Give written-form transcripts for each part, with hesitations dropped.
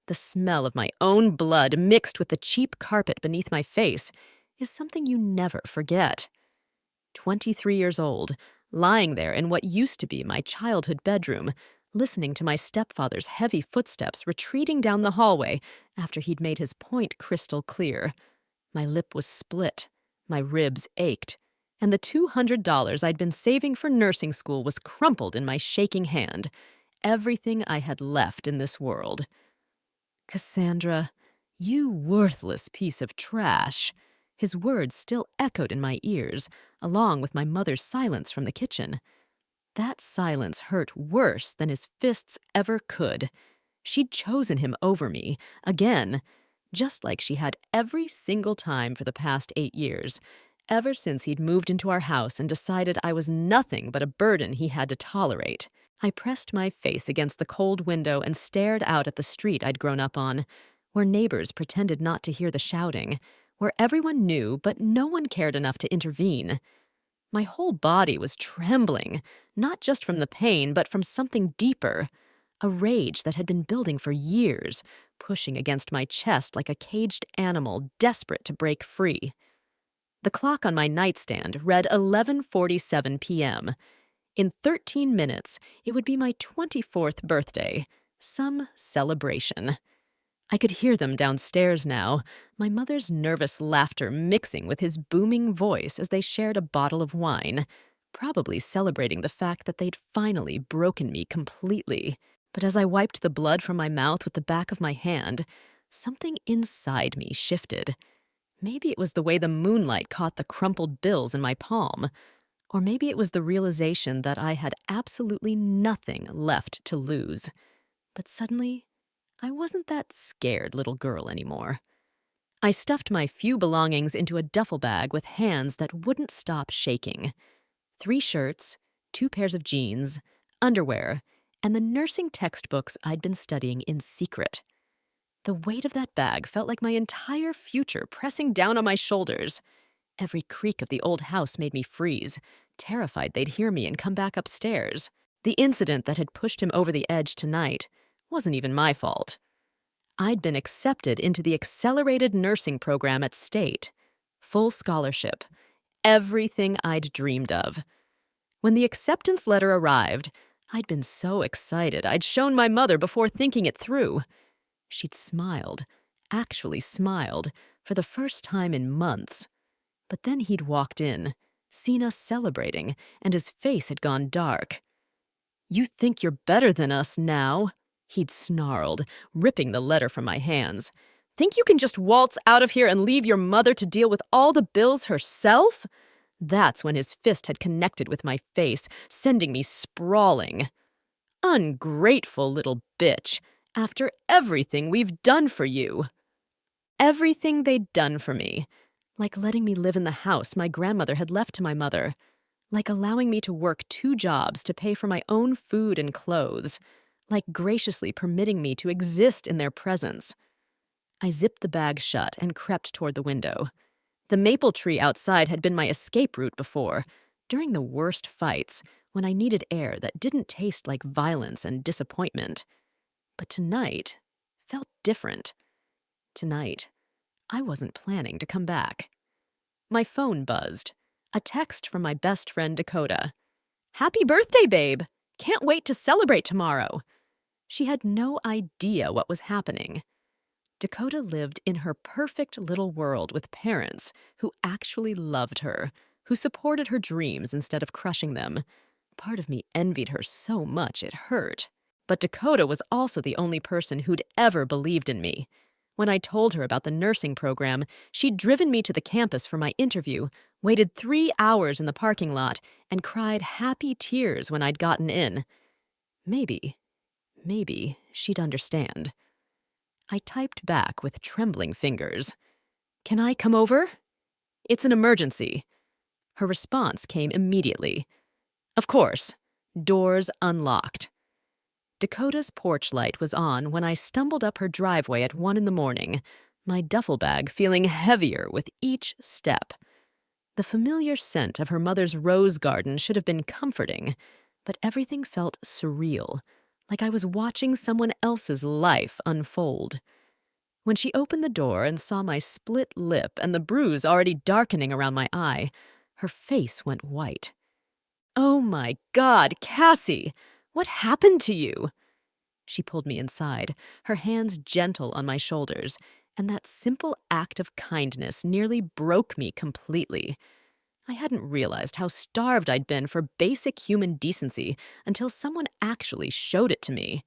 The smell of my own blood mixed with the cheap carpet beneath my face is something you never forget. 23 years old, lying there in what used to be my childhood bedroom, listening to my stepfather's heavy footsteps retreating down the hallway after he'd made his point crystal clear. My lip was split, my ribs ached, and the $200 I'd been saving for nursing school was crumpled in my shaking hand. Everything I had left in this world. "Cassandra, you worthless piece of trash." His words still echoed in my ears, along with my mother's silence from the kitchen. That silence hurt worse than his fists ever could. She'd chosen him over me, again, just like she had every single time for the past 8 years, ever since he'd moved into our house and decided I was nothing but a burden he had to tolerate. I pressed my face against the cold window and stared out at the street I'd grown up on, where neighbors pretended not to hear the shouting, where everyone knew but no one cared enough to intervene. My whole body was trembling, not just from the pain, but from something deeper, a rage that had been building for years, pushing against my chest like a caged animal desperate to break free. The clock on my nightstand read 11:47 p.m. In 13 minutes, it would be my 24th birthday, some celebration. I could hear them downstairs now, my mother's nervous laughter mixing with his booming voice as they shared a bottle of wine, probably celebrating the fact that they'd finally broken me completely. But as I wiped the blood from my mouth with the back of my hand, something inside me shifted. Maybe it was the way the moonlight caught the crumpled bills in my palm. Or maybe it was the realization that I had absolutely nothing left to lose. But suddenly, I wasn't that scared little girl anymore. I stuffed my few belongings into a duffel bag with hands that wouldn't stop shaking. 3 shirts, 2 pairs of jeans, underwear, and the nursing textbooks I'd been studying in secret. The weight of that bag felt like my entire future pressing down on my shoulders. Every creak of the old house made me freeze, terrified they'd hear me and come back upstairs. The incident that had pushed him over the edge tonight wasn't even my fault. I'd been accepted into the accelerated nursing program at State. Full scholarship. Everything I'd dreamed of. When the acceptance letter arrived, I'd been so excited I'd shown my mother before thinking it through. She'd smiled, actually smiled, for the first time in months. But then he'd walked in, seen us celebrating, and his face had gone dark. "You think you're better than us now?" he'd snarled, ripping the letter from my hands. "Think you can just waltz out of here and leave your mother to deal with all the bills herself?" That's when his fist had connected with my face, sending me sprawling. "Ungrateful little bitch, after everything we've done for you." Everything they'd done for me. Like letting me live in the house my grandmother had left to my mother. Like allowing me to work 2 jobs to pay for my own food and clothes. Like graciously permitting me to exist in their presence. I zipped the bag shut and crept toward the window. The maple tree outside had been my escape route before, during the worst fights, when I needed air that didn't taste like violence and disappointment. But tonight felt different. Tonight, I wasn't planning to come back. My phone buzzed. A text from my best friend Dakota. "Happy birthday, babe! Can't wait to celebrate tomorrow." She had no idea what was happening. Dakota lived in her perfect little world with parents who actually loved her, who supported her dreams instead of crushing them. Part of me envied her so much it hurt. But Dakota was also the only person who'd ever believed in me. When I told her about the nursing program, she'd driven me to the campus for my interview, waited 3 hours in the parking lot, and cried happy tears when I'd gotten in. Maybe she'd understand. I typed back with trembling fingers. "Can I come over? It's an emergency." Her response came immediately. "Of course. Doors unlocked." Dakota's porch light was on when I stumbled up her driveway at 1 a.m, my duffel bag feeling heavier with each step. The familiar scent of her mother's rose garden should have been comforting, but everything felt surreal, like I was watching someone else's life unfold. When she opened the door and saw my split lip and the bruise already darkening around my eye, her face went white. "Oh my God, Cassie! What happened to you?" She pulled me inside, her hands gentle on my shoulders, and that simple act of kindness nearly broke me completely. I hadn't realized how starved I'd been for basic human decency until someone actually showed it to me.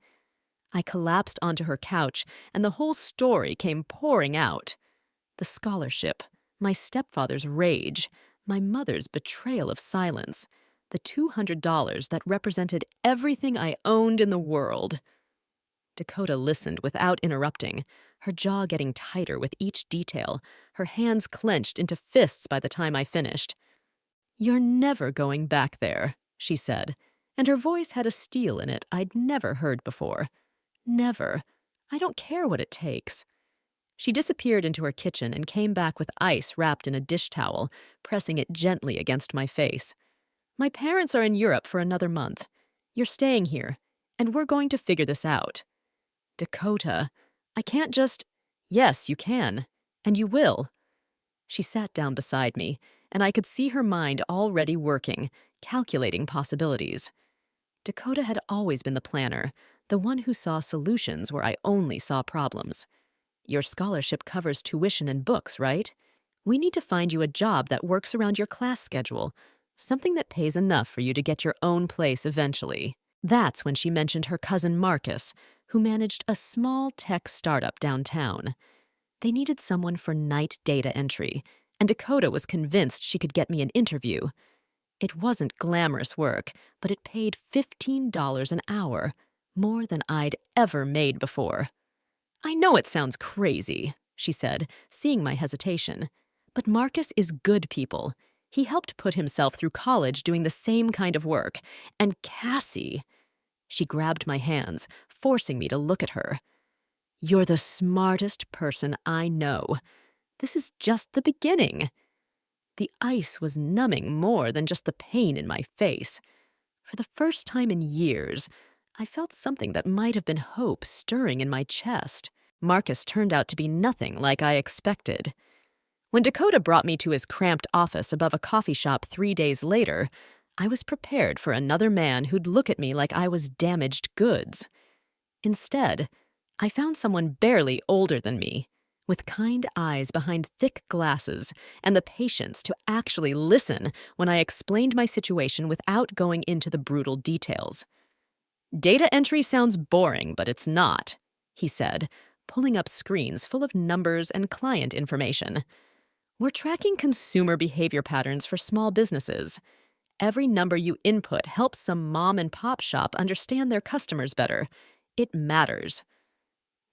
I collapsed onto her couch, and the whole story came pouring out. The scholarship, my stepfather's rage, my mother's betrayal of silence, the $200 that represented everything I owned in the world. Dakota listened without interrupting, her jaw getting tighter with each detail, her hands clenched into fists by the time I finished. "You're never going back there," she said, and her voice had a steel in it I'd never heard before. "Never. I don't care what it takes." She disappeared into her kitchen and came back with ice wrapped in a dish towel, pressing it gently against my face. "My parents are in Europe for another month. You're staying here, and we're going to figure this out." "Dakota, I can't just—" "Yes, you can. And you will." She sat down beside me, and I could see her mind already working, calculating possibilities. Dakota had always been the planner, the one who saw solutions where I only saw problems. "Your scholarship covers tuition and books, right? We need to find you a job that works around your class schedule, something that pays enough for you to get your own place eventually." That's when she mentioned her cousin Marcus, who managed a small tech startup downtown. They needed someone for night data entry, and Dakota was convinced she could get me an interview. It wasn't glamorous work, but it paid $15 an hour, more than I'd ever made before. "I know it sounds crazy," she said, seeing my hesitation, "but Marcus is good people. He helped put himself through college doing the same kind of work. And Cassie—" She grabbed my hands, forcing me to look at her. "You're the smartest person I know. This is just the beginning." The ice was numbing more than just the pain in my face. For the first time in years, I felt something that might have been hope stirring in my chest. Marcus turned out to be nothing like I expected. When Dakota brought me to his cramped office above a coffee shop 3 days later, I was prepared for another man who'd look at me like I was damaged goods. Instead, I found someone barely older than me, with kind eyes behind thick glasses and the patience to actually listen when I explained my situation without going into the brutal details. "Data entry sounds boring, but it's not," he said, pulling up screens full of numbers and client information. "We're tracking consumer behavior patterns for small businesses. Every number you input helps some mom-and-pop shop understand their customers better. It matters."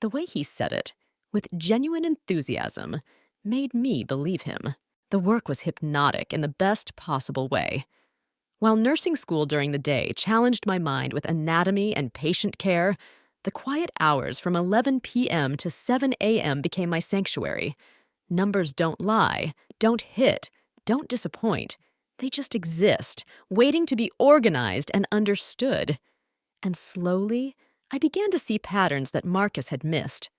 The way he said it, with genuine enthusiasm, made me believe him. The work was hypnotic in the best possible way. While nursing school during the day challenged my mind with anatomy and patient care, the quiet hours from 11 p.m. to 7 a.m. became my sanctuary. Numbers don't lie, don't hit, don't disappoint. They just exist, waiting to be organized and understood. And slowly, I began to see patterns that Marcus had missed.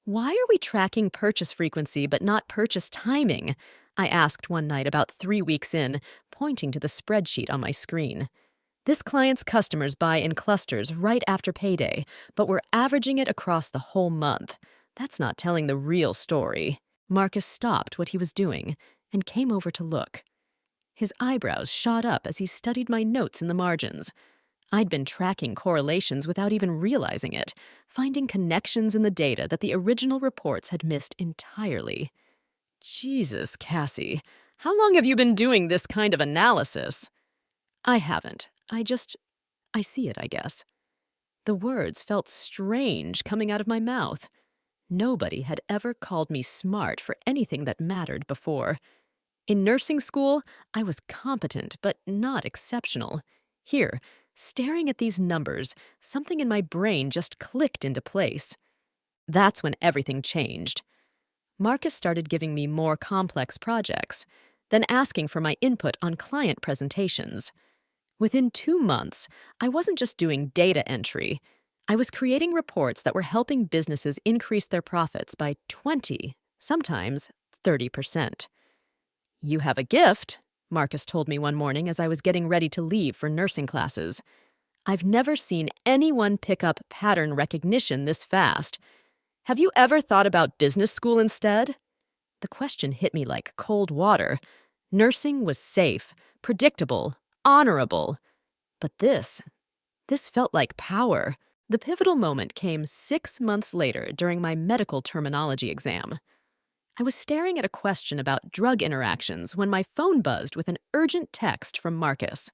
"Why are we tracking purchase frequency but not purchase timing?" I asked one night about 3 weeks in, pointing to the spreadsheet on my screen. "This client's customers buy in clusters right after payday, but we're averaging it across the whole month. That's not telling the real story." Marcus stopped what he was doing and came over to look. His eyebrows shot up as he studied my notes in the margins. I'd been tracking correlations without even realizing it, finding connections in the data that the original reports had missed entirely. "Jesus, Cassie, how long have you been doing this kind of analysis?" "I haven't. I see it, I guess." The words felt strange coming out of my mouth. Nobody had ever called me smart for anything that mattered before. In nursing school, I was competent but not exceptional. Here, staring at these numbers, something in my brain just clicked into place. That's when everything changed. Marcus started giving me more complex projects, then asking for my input on client presentations. Within 2 months, I wasn't just doing data entry. I was creating reports that were helping businesses increase their profits by 20, sometimes 30%. "You have a gift," Marcus told me one morning as I was getting ready to leave for nursing classes. "I've never seen anyone pick up pattern recognition this fast. Have you ever thought about business school instead?" The question hit me like cold water. Nursing was safe, predictable, honorable. But this felt like power. The pivotal moment came 6 months later during my medical terminology exam. I was staring at a question about drug interactions when my phone buzzed with an urgent text from Marcus.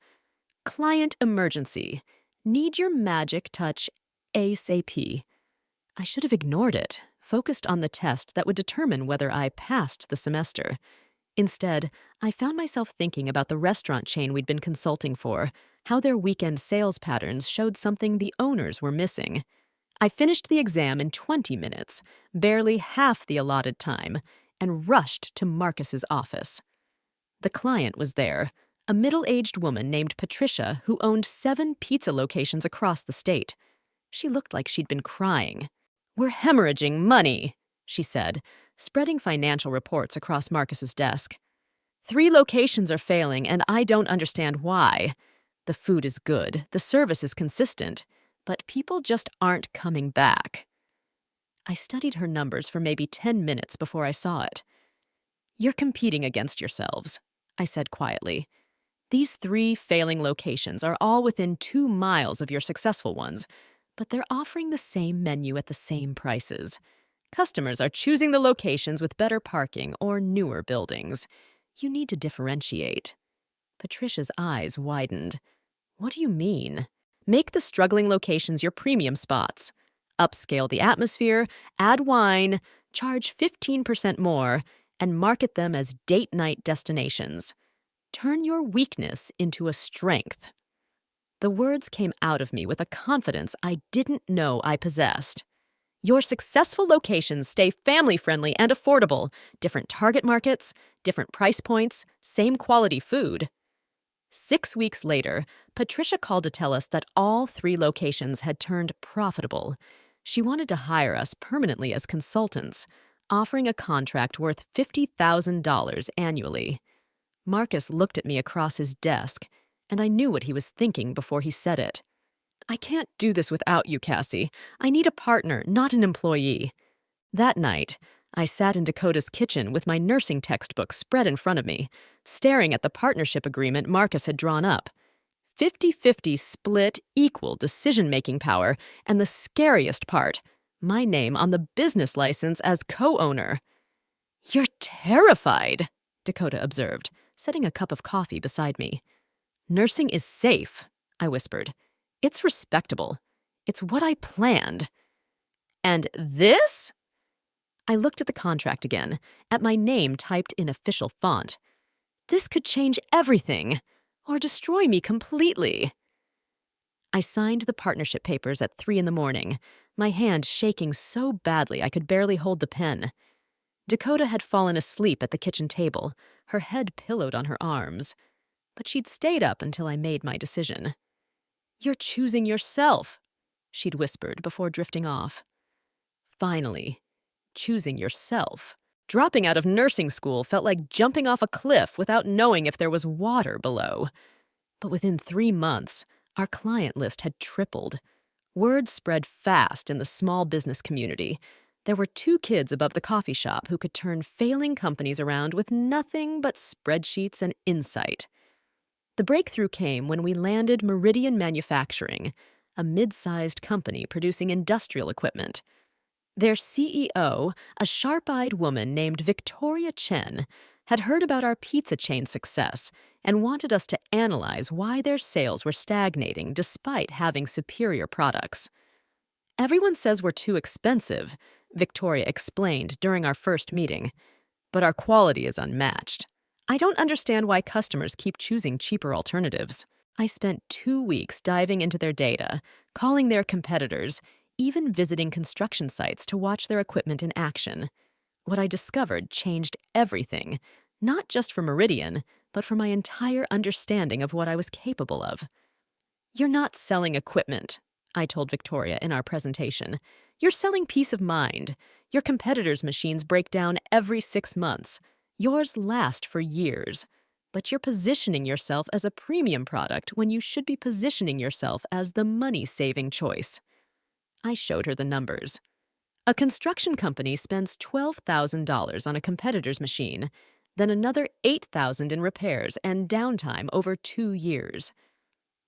"Client emergency. Need your magic touch ASAP." I should have ignored it, focused on the test that would determine whether I passed the semester. Instead, I found myself thinking about the restaurant chain we'd been consulting for, how their weekend sales patterns showed something the owners were missing. I finished the exam in 20 minutes, barely half the allotted time, and rushed to Marcus's office. The client was there, a middle-aged woman named Patricia who owned 7 pizza locations across the state. She looked like she'd been crying. "We're hemorrhaging money," she said, spreading financial reports across Marcus's desk. "3 locations are failing, and I don't understand why. The food is good, the service is consistent, but people just aren't coming back." I studied her numbers for maybe 10 minutes before I saw it. "You're competing against yourselves," I said quietly. "These 3 failing locations are all within 2 miles of your successful ones, but they're offering the same menu at the same prices. Customers are choosing the locations with better parking or newer buildings. You need to differentiate." Patricia's eyes widened. "What do you mean?" "Make the struggling locations your premium spots. Upscale the atmosphere, add wine, charge 15% more, and market them as date night destinations. Turn your weakness into a strength." The words came out of me with a confidence I didn't know I possessed. "Your successful locations stay family-friendly and affordable. Different target markets, different price points, same quality food." 6 weeks later, Patricia called to tell us that all 3 locations had turned profitable. She wanted to hire us permanently as consultants, offering a contract worth $50,000 annually. Marcus looked at me across his desk, and I knew what he was thinking before he said it. "I can't do this without you, Cassie. I need a partner, not an employee." That night, I sat in Dakota's kitchen with my nursing textbook spread in front of me, staring at the partnership agreement Marcus had drawn up. 50-50 split, equal decision-making power, and the scariest part, my name on the business license as co-owner. "You're terrified," Dakota observed, setting a cup of coffee beside me. "Nursing is safe," I whispered. "It's respectable. It's what I planned." "And this?" I looked at the contract again, at my name typed in official font. "This could change everything, or destroy me completely." I signed the partnership papers at 3 a.m, my hand shaking so badly I could barely hold the pen. Dakota had fallen asleep at the kitchen table, her head pillowed on her arms. But she'd stayed up until I made my decision. "You're choosing yourself," she'd whispered before drifting off. Finally, choosing yourself. Dropping out of nursing school felt like jumping off a cliff without knowing if there was water below. But within 3 months, our client list had tripled. Word spread fast in the small business community. There were 2 kids above the coffee shop who could turn failing companies around with nothing but spreadsheets and insight. The breakthrough came when we landed Meridian Manufacturing, a mid-sized company producing industrial equipment. Their CEO, a sharp-eyed woman named Victoria Chen, had heard about our pizza chain success and wanted us to analyze why their sales were stagnating despite having superior products. "Everyone says we're too expensive," Victoria explained during our first meeting, "but our quality is unmatched. I don't understand why customers keep choosing cheaper alternatives." I spent 2 weeks diving into their data, calling their competitors, even visiting construction sites to watch their equipment in action. What I discovered changed everything, not just for Meridian, but for my entire understanding of what I was capable of. "You're not selling equipment," I told Victoria in our presentation. You're selling peace of mind. Your competitors' machines break down every 6 months. Yours last for years. But you're positioning yourself as a premium product when you should be positioning yourself as the money-saving choice. I showed her the numbers. A construction company spends $12,000 on a competitor's machine, then another $8,000 in repairs and downtime over 2 years.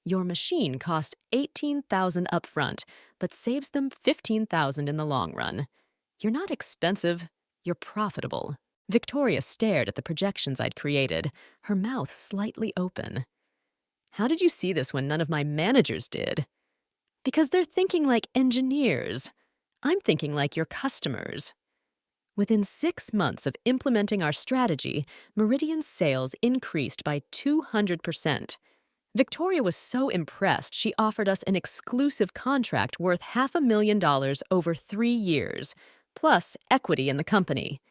Your machine costs $18,000 upfront, but saves them $15,000 in the long run. You're not expensive, you're profitable. Victoria stared at the projections I'd created, her mouth slightly open. How did you see this when none of my managers did? Because they're thinking like engineers. I'm thinking like your customers. Within 6 months of implementing our strategy, Meridian's sales increased by 200%. Victoria was so impressed she offered us an exclusive contract worth $500,000 over 3 years, plus equity in the company.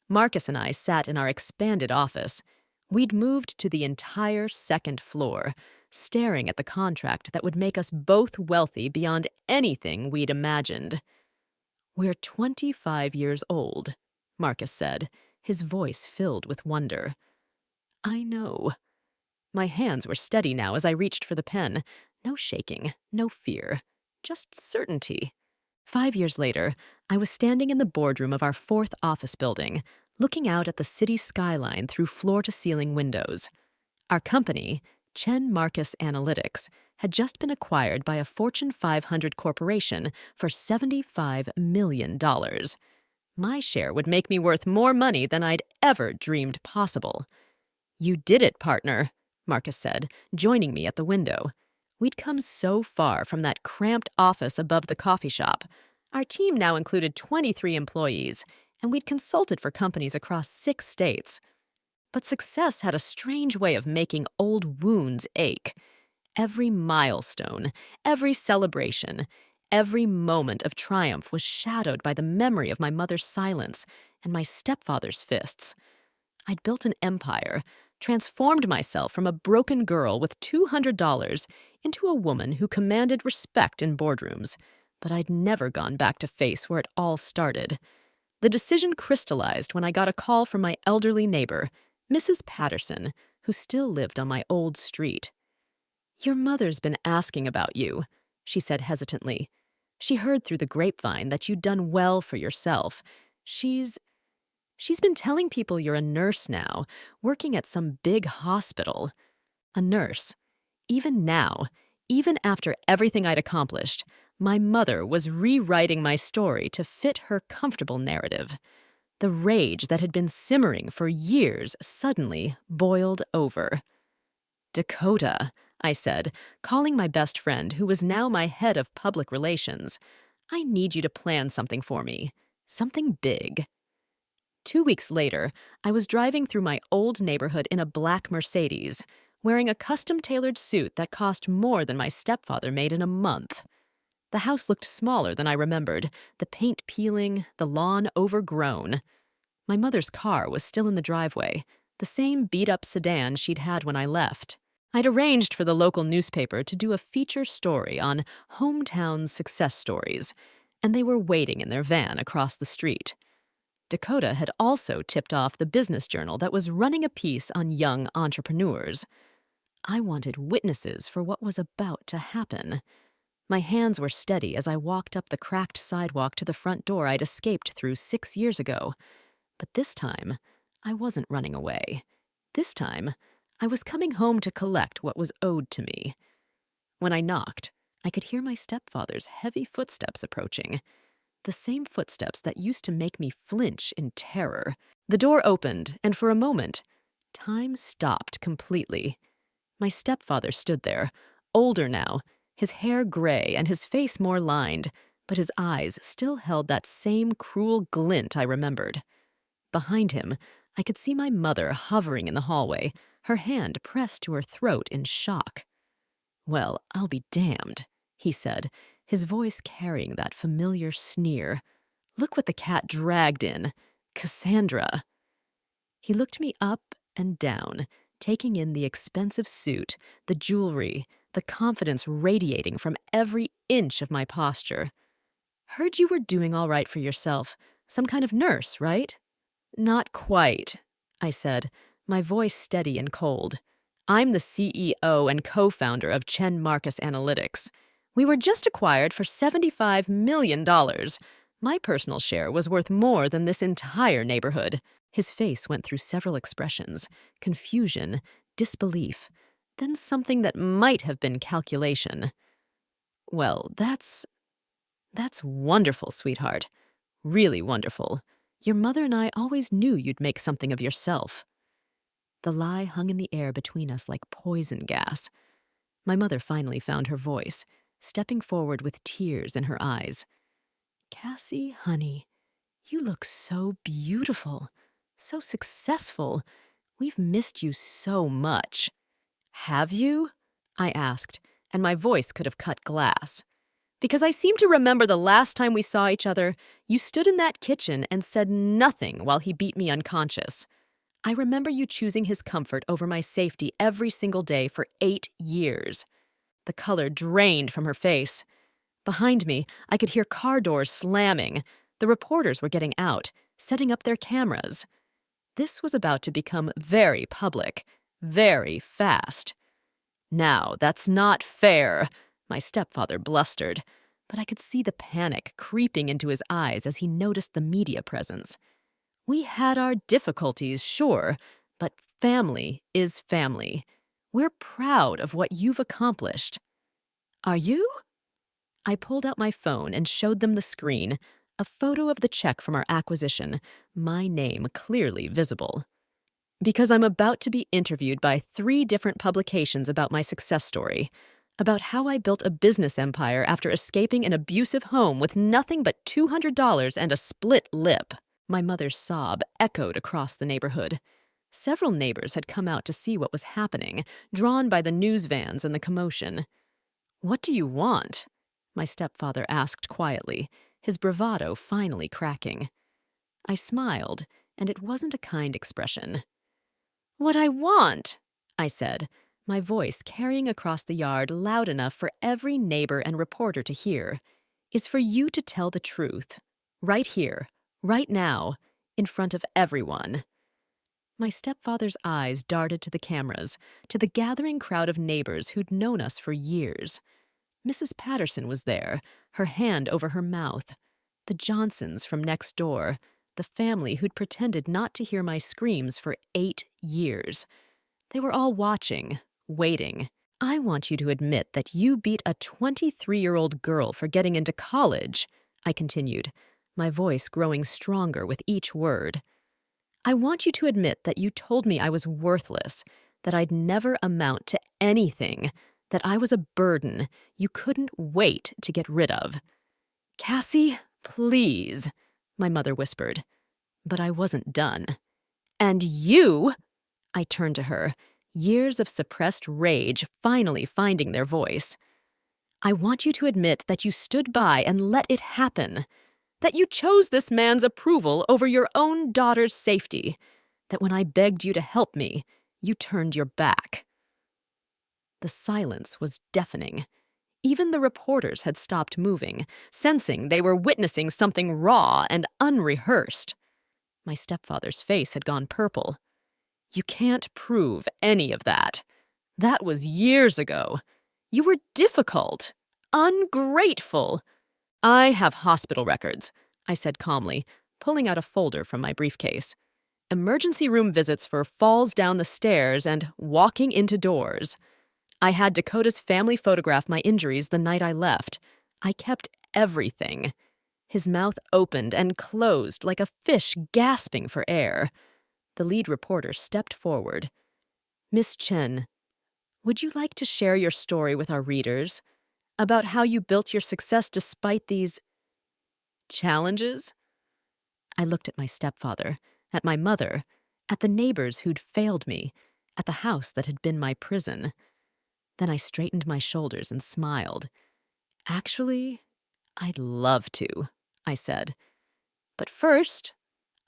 Marcus and I sat in our expanded office. We'd moved to the entire second floor, staring at the contract that would make us both wealthy beyond anything we'd imagined. We're 25 years old, Marcus said, his voice filled with wonder. I know. My hands were steady now as I reached for the pen. No shaking, no fear, just certainty. 5 years later, I was standing in the boardroom of our 4th office building, looking out at the city skyline through floor-to-ceiling windows. Our company, Chen Marcus Analytics, had just been acquired by a Fortune 500 corporation for $75 million. My share would make me worth more money than I'd ever dreamed possible. You did it, partner, Marcus said, joining me at the window. We'd come so far from that cramped office above the coffee shop. Our team now included 23 employees, and we'd consulted for companies across 6 states. But success had a strange way of making old wounds ache. Every milestone, every celebration, every moment of triumph was shadowed by the memory of my mother's silence and my stepfather's fists. I'd built an empire, transformed myself from a broken girl with $200 into a woman who commanded respect in boardrooms, but I'd never gone back to face where it all started. The decision crystallized when I got a call from my elderly neighbor, Mrs. Patterson, who still lived on my old street. Your mother's been asking about you, she said hesitantly. She heard through the grapevine that you'd done well for yourself. She's been telling people you're a nurse now, working at some big hospital. A nurse. Even now, even after everything I'd accomplished, my mother was rewriting my story to fit her comfortable narrative. The rage that had been simmering for years suddenly boiled over. Dakota, I said, calling my best friend, who was now my head of public relations. I need you to plan something for me. Something big. 2 weeks later, I was driving through my old neighborhood in a black Mercedes, wearing a custom-tailored suit that cost more than my stepfather made in a month. The house looked smaller than I remembered, the paint peeling, the lawn overgrown. My mother's car was still in the driveway, the same beat-up sedan she'd had when I left. I'd arranged for the local newspaper to do a feature story on hometown success stories, and they were waiting in their van across the street. Dakota had also tipped off the business journal that was running a piece on young entrepreneurs. I wanted witnesses for what was about to happen. My hands were steady as I walked up the cracked sidewalk to the front door I'd escaped through 6 years ago. But this time, I wasn't running away. This time, I was coming home to collect what was owed to me. When I knocked, I could hear my stepfather's heavy footsteps approaching. The same footsteps that used to make me flinch in terror. The door opened, and for a moment, time stopped completely. My stepfather stood there, older now, his hair gray and his face more lined, but his eyes still held that same cruel glint I remembered. Behind him, I could see my mother hovering in the hallway, her hand pressed to her throat in shock. "Well, I'll be damned," he said, his voice carrying that familiar sneer. "Look what the cat dragged in. Cassandra." He looked me up and down, taking in the expensive suit, the jewelry, the confidence radiating from every inch of my posture. "Heard you were doing all right for yourself. Some kind of nurse, right?" "Not quite," I said, my voice steady and cold. "I'm the CEO and co-founder of Chen Marcus Analytics. We were just acquired for $75 million. My personal share was worth more than this entire neighborhood." His face went through several expressions: confusion, disbelief, then something that might have been calculation. "Well, that's wonderful, sweetheart. Really wonderful. Your mother and I always knew you'd make something of yourself." The lie hung in the air between us like poison gas. My mother finally found her voice, stepping forward with tears in her eyes. "Cassie, honey, you look so beautiful, so successful. We've missed you so much." "Have you?" I asked, and my voice could have cut glass. "Because I seem to remember the last time we saw each other, you stood in that kitchen and said nothing while he beat me unconscious. I remember you choosing his comfort over my safety every single day for 8 years. The color drained from her face. Behind me, I could hear car doors slamming. The reporters were getting out, setting up their cameras. This was about to become very public, very fast. "Now, that's not fair," my stepfather blustered, but I could see the panic creeping into his eyes as he noticed the media presence. "We had our difficulties, sure, but family is family. We're proud of what you've accomplished." "Are you?" I pulled out my phone and showed them the screen, a photo of the check from our acquisition, my name clearly visible. "Because I'm about to be interviewed by 3 different publications about my success story, about how I built a business empire after escaping an abusive home with nothing but $200 and a split lip." My mother's sob echoed across the neighborhood. Several neighbors had come out to see what was happening, drawn by the news vans and the commotion. "What do you want?" my stepfather asked quietly, his bravado finally cracking. I smiled, and it wasn't a kind expression. "What I want," I said, my voice carrying across the yard loud enough for every neighbor and reporter to hear, "is for you to tell the truth. Right here, right now, in front of everyone." My stepfather's eyes darted to the cameras, to the gathering crowd of neighbors who'd known us for years. Mrs. Patterson was there, her hand over her mouth. The Johnsons from next door, the family who'd pretended not to hear my screams for 8 years. They were all watching, waiting. "I want you to admit that you beat a 23-year-old girl for getting into college," I continued, my voice growing stronger with each word. "I want you to admit that you told me I was worthless, that I'd never amount to anything, that I was a burden you couldn't wait to get rid of." "Cassie, please," my mother whispered. But I wasn't done. "And you," I turned to her, years of suppressed rage finally finding their voice. "I want you to admit that you stood by and let it happen, that you chose this man's approval over your own daughter's safety, that when I begged you to help me, you turned your back." The silence was deafening. Even the reporters had stopped moving, sensing they were witnessing something raw and unrehearsed. My stepfather's face had gone purple. "You can't prove any of that. That was years ago. You were difficult, ungrateful." "I have hospital records," I said calmly, pulling out a folder from my briefcase. "Emergency room visits for falls down the stairs and walking into doors. I had Dakota's family photograph my injuries the night I left. I kept everything." His mouth opened and closed like a fish gasping for air. The lead reporter stepped forward. "Miss Chen, would you like to share your story with our readers? About how you built your success despite these challenges?" I looked at my stepfather, at my mother, at the neighbors who'd failed me, at the house that had been my prison. Then I straightened my shoulders and smiled. "Actually, I'd love to," I said. "But first,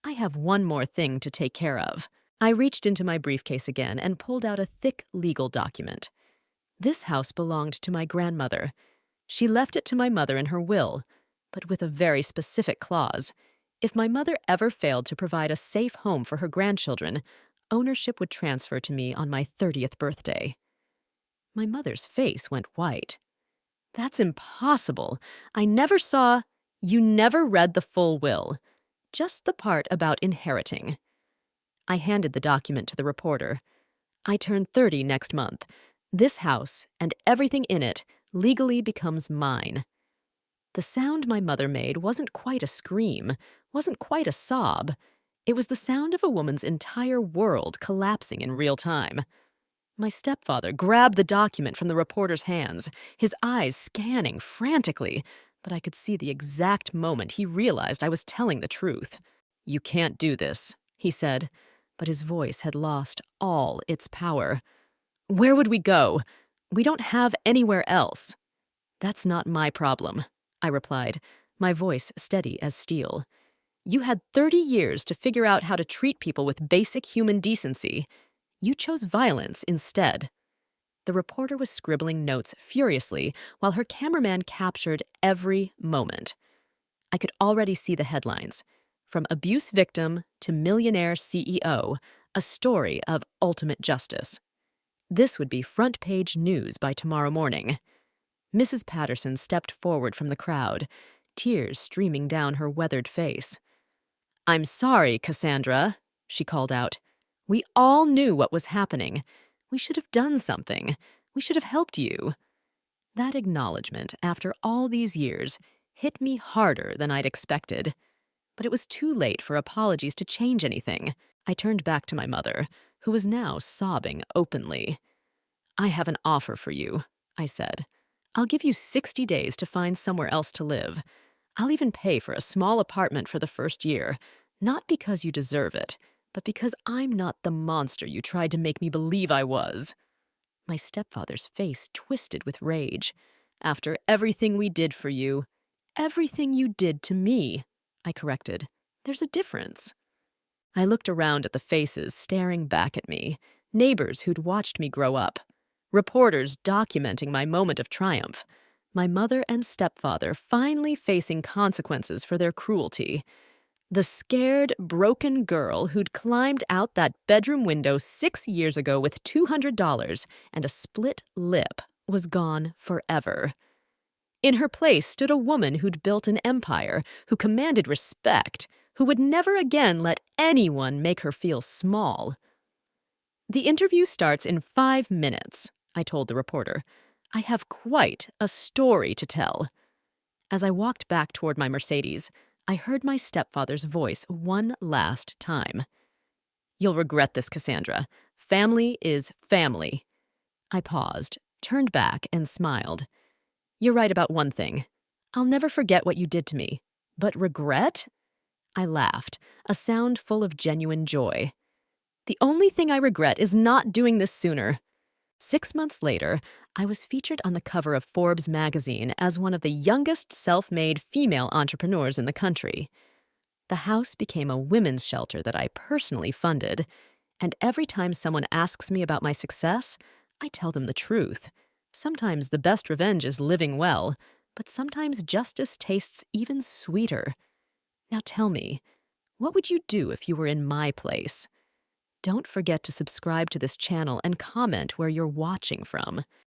I have one more thing to take care of." I reached into my briefcase again and pulled out a thick legal document. This house belonged to my grandmother. She left it to my mother in her will, but with a very specific clause. If my mother ever failed to provide a safe home for her grandchildren, ownership would transfer to me on my 30th birthday. My mother's face went white. That's impossible. I never saw— You never read the full will, just the part about inheriting. I handed the document to the reporter. I turn 30 next month. This house and everything in it legally becomes mine. The sound my mother made wasn't quite a scream, wasn't quite a sob. It was the sound of a woman's entire world collapsing in real time. My stepfather grabbed the document from the reporter's hands, his eyes scanning frantically, but I could see the exact moment he realized I was telling the truth. "You can't do this," he said, but his voice had lost all its power. "Where would we go? We don't have anywhere else." "That's not my problem," I replied, my voice steady as steel. "You had 30 years to figure out how to treat people with basic human decency. You chose violence instead." The reporter was scribbling notes furiously while her cameraman captured every moment. I could already see the headlines. From abuse victim to millionaire CEO, a story of ultimate justice. This would be front-page news by tomorrow morning. Mrs. Patterson stepped forward from the crowd, tears streaming down her weathered face. "I'm sorry, Cassandra," she called out. "We all knew what was happening. We should have done something. We should have helped you." That acknowledgement, after all these years, hit me harder than I'd expected. But it was too late for apologies to change anything. I turned back to my mother, who was now sobbing openly. "I have an offer for you," I said. "I'll give you 60 days to find somewhere else to live. I'll even pay for a small apartment for the first year, not because you deserve it, but because I'm not the monster you tried to make me believe I was." My stepfather's face twisted with rage. "After everything we did for you." "Everything you did to me," I corrected. "There's a difference." I looked around at the faces staring back at me, neighbors who'd watched me grow up, reporters documenting my moment of triumph, my mother and stepfather finally facing consequences for their cruelty. The scared, broken girl who'd climbed out that bedroom window 6 years ago with $200 and a split lip was gone forever. In her place stood a woman who'd built an empire, who commanded respect, who would never again let anyone make her feel small. "The interview starts in 5 minutes," I told the reporter. "I have quite a story to tell." As I walked back toward my Mercedes, I heard my stepfather's voice one last time. "You'll regret this, Cassandra. Family is family." I paused, turned back, and smiled. "You're right about one thing. I'll never forget what you did to me. But regret?" I laughed, a sound full of genuine joy. "The only thing I regret is not doing this sooner." 6 months later, I was featured on the cover of Forbes magazine as one of the youngest self-made female entrepreneurs in the country. The house became a women's shelter that I personally funded, and every time someone asks me about my success, I tell them the truth. Sometimes the best revenge is living well, but sometimes justice tastes even sweeter. Now tell me, what would you do if you were in my place? Don't forget to subscribe to this channel and comment where you're watching from.